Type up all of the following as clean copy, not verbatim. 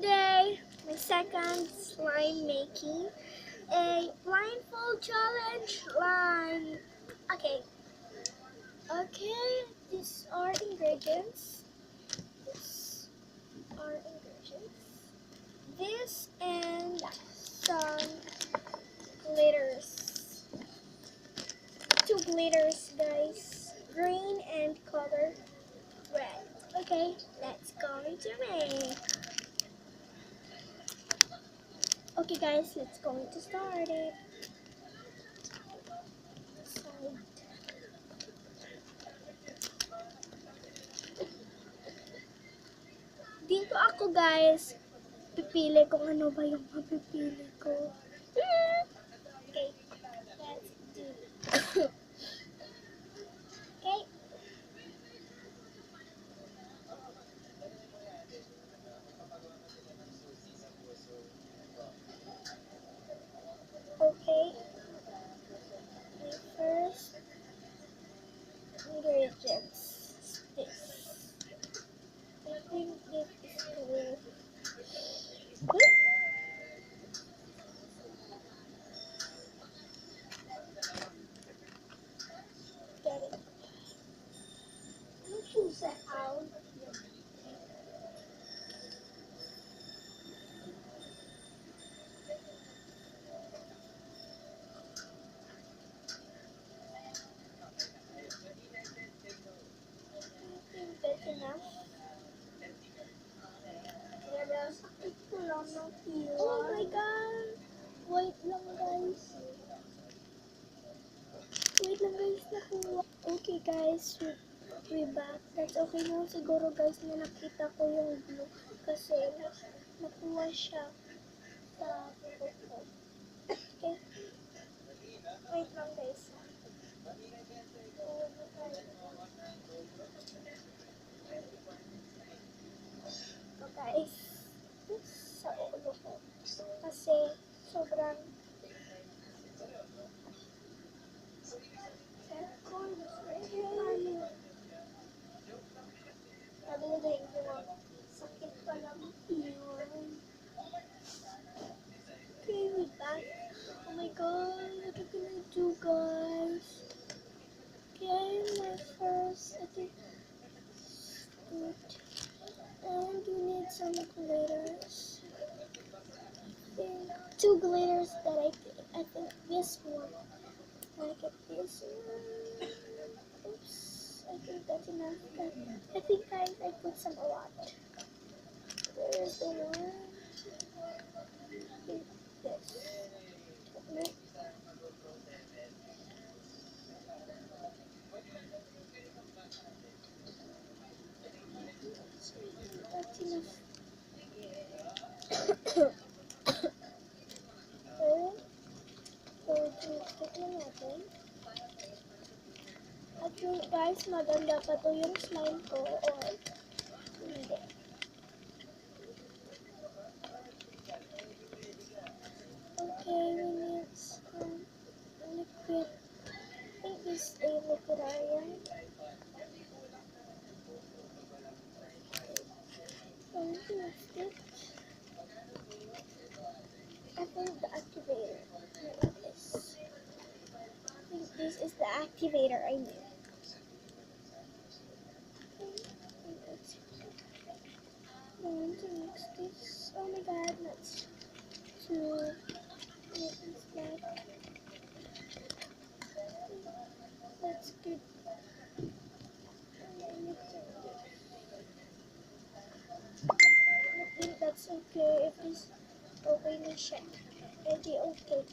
today, my second slime making, a blindfold challenge line. Okay, these are ingredients. These are ingredients. This and some glitters. Two glitters, guys. Green and color red. Okay, let's go into make. Okay guys, let's go to start it. Dito ako guys, pipili kung ano ba yung mapipili ko. Okay, let's do it. Okay. Okay. My first ingredients is this. I think this is cool. Get it. Choose that out. That's enough. Oh my god! Wait lang guys. Nakuha. Okay guys, we back. That's okay na siguro guys na nakita ko yung blue kasi nakuha siya sa buko. Okay. Wait lang guys. So guys, sa ulo ko. Kasi sobrang sakit pa lang yun. Okay, we back. Oh my god, what are we gonna do guys? Okay, my first, I think, good. And we need some glitters. Two glitters that I think this one. I get this one. Oops, I think that's enough. I think I put some a lot. Where's the one? This. No. That's enough. Tignan natin. At yung guys, maganda pa to yung slime ko or hindi. Okay, we need some liquid. I think this is a liquidarium. I think the activator. I think this is the activator I need. I want to mix this. Oh my god, let's to make this black. That's good. I think that's okay if this okay na siya. Edi okay.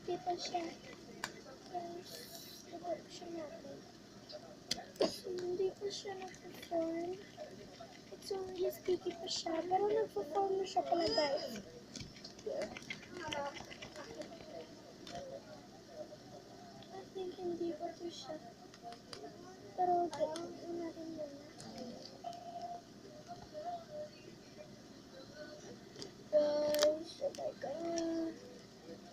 Di pa siya. Stop siya natin. Hindi pa siya nag-form. It's only sticky pa siya. Pero nag-form na siya pala guys. I think hindi pa to siya. Pero gawin natin yun. Guys, oh my god.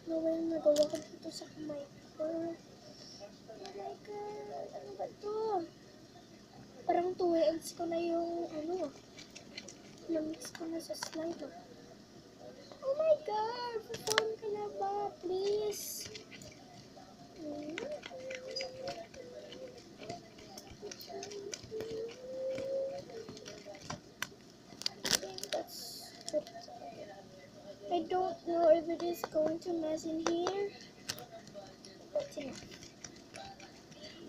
Nawala nagawa ko dito sa kamay ko. Oh my god, ano ba to? na-mix ko na yung na-mix ko na sa slime. Oh my God! Perform ka na ba? Please! I think that's good. I don't know if it is going to mess in here. But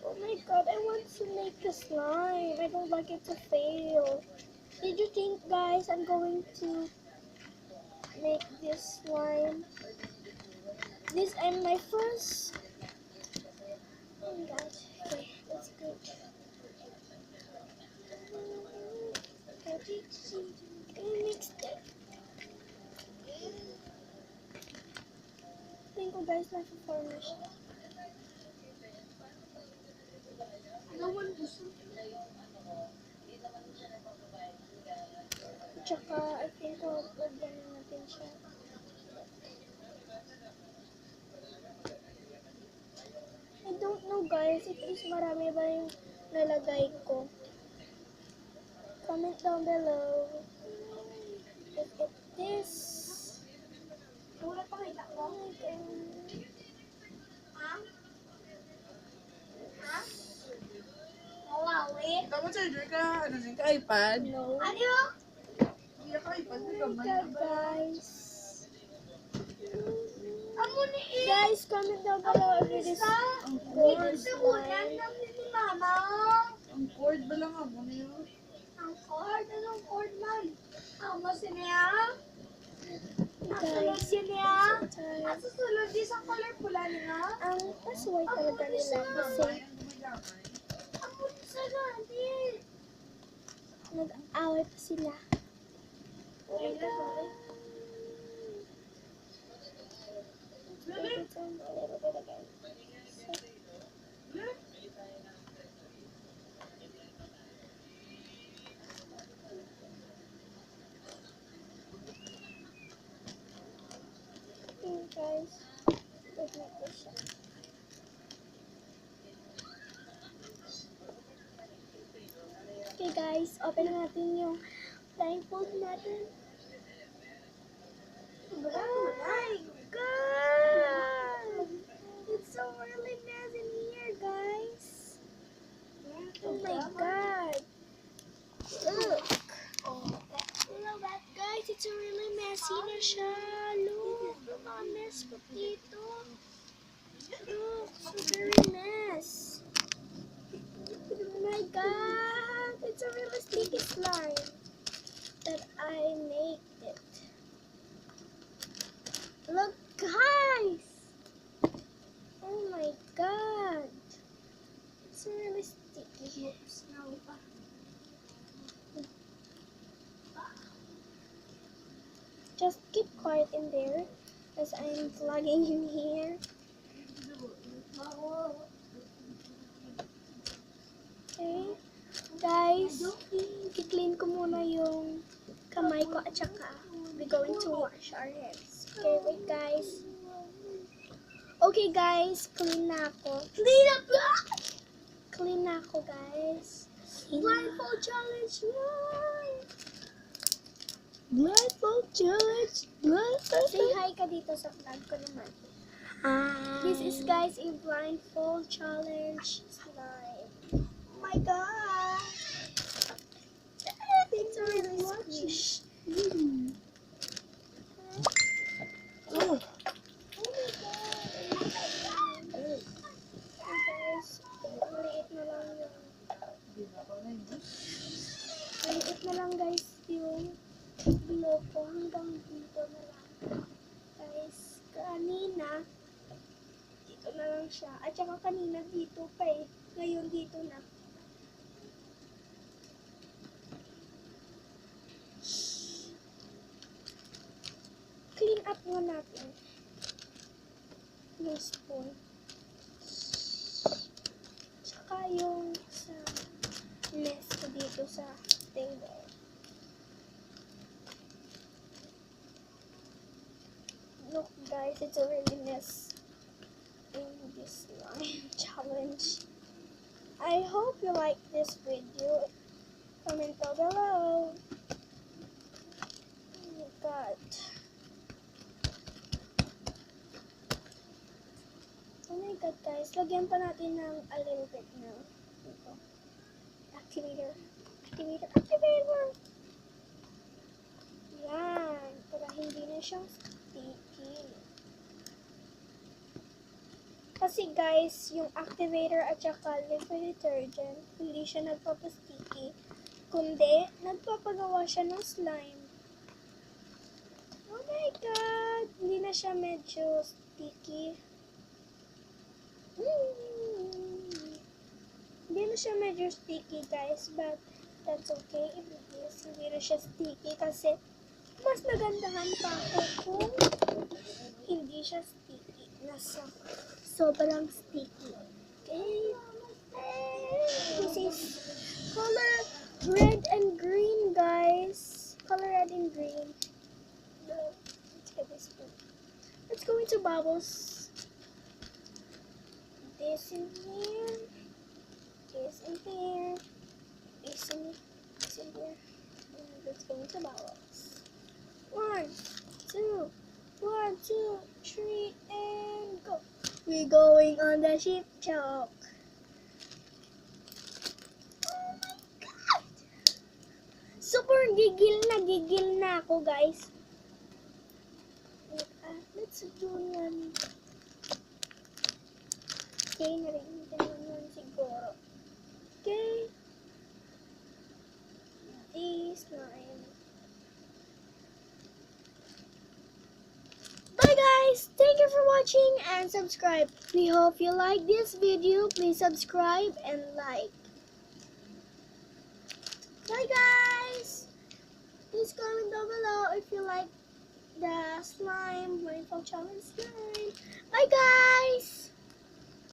oh my God, I want to make the slime. I don't like it to fail. Did you think, guys, I'm going to make this slime? This is my first. Oh my gosh. Okay, that's good. I mixed it. Tingin ko, guys, nasa-form na siya. Tsaka, I think lagyan na natin siya. I don't know, guys, if is marami ba yung nalagay ko. Comment down below if it is. Wala pa kita ko. Oh my God. Kamu charger ka, ka iPad? No. Hindi ka iPad, Oh may my gamay God, na ba? guys. Guys, comment down below if it is good or slime. Ang cord ba lang ako na yun? Guys, ang pasway talaga nila kasi nag-away pa sila. Oh my God. Let's put it a little bit again. Okay, guys. Let's make this shot. Okay, guys. Open na natin yung blindfold natin. Oh my God! It's so really mess in here, guys. Oh my God! Look! Guys, it's really messy na siya. Look! Yung mga mess ko dito. Look! So very mess. Oh my God! It's a really sticky slime that I made it. Look, guys! Oh my God! It's really sticky. Just keep quiet in there as I'm vlogging in here. Okay? Guys, i-clean ko muna yung kamay ko at saka we're going to wash our hands. Okay, wait guys. Okay guys, clean na ako. Clean na ako guys. Blindfold challenge! Blindfold challenge! Say hi ka dito sa vlog ko naman. This is guys a blindfold challenge slime. Oh my God! It's really squish. Oh. Oh my God! Hey guys, maliit na lang yung maliit na lang guys yung glow ko hanggang dito na lang. Guys, kanina dito na lang siya. At saka kanina dito pa eh. Ngayon dito na. Clean up mo natin yung spoon. Tsaka yung sa mess ko dito sa table. Look guys, it's a really mess in this slime challenge. I hope you like this video. Comment down below. Oh my god. Oh my god guys, lagyan pa natin ng a little bit ng ito. Activator. Activator! Yan. Para hindi na siyang sticky. Kasi guys, yung activator at saka liquid detergent, hindi siya nagpapasticky, kundi nagpapagawa siya ng slime. Oh my god! Hindi na siya medyo sticky. Hindi na siya medyo sticky guys, but that's okay if it is. Hindi na siya sticky kasi mas nagandahan pa ako kung hindi siya sticky. Nasa sobrang sticky. Okay? This is color red and green, guys. Color red and green. Let's get this one. Let's go into bubbles. This in here. This in here. This in here. And let's go into bubbles. 1, 2, 1, 2, 3, and go. We're going on the ship chalk. Oh my god! Super gigil na ako, guys. Let's do yan. Okay, narinig naman siguro. Okay. This line. Bye guys! Thank you for watching and subscribe. We hope you like this video. Please subscribe and like. Bye guys! Please comment down below if you like the slime, rainfall challenge slime. Bye guys!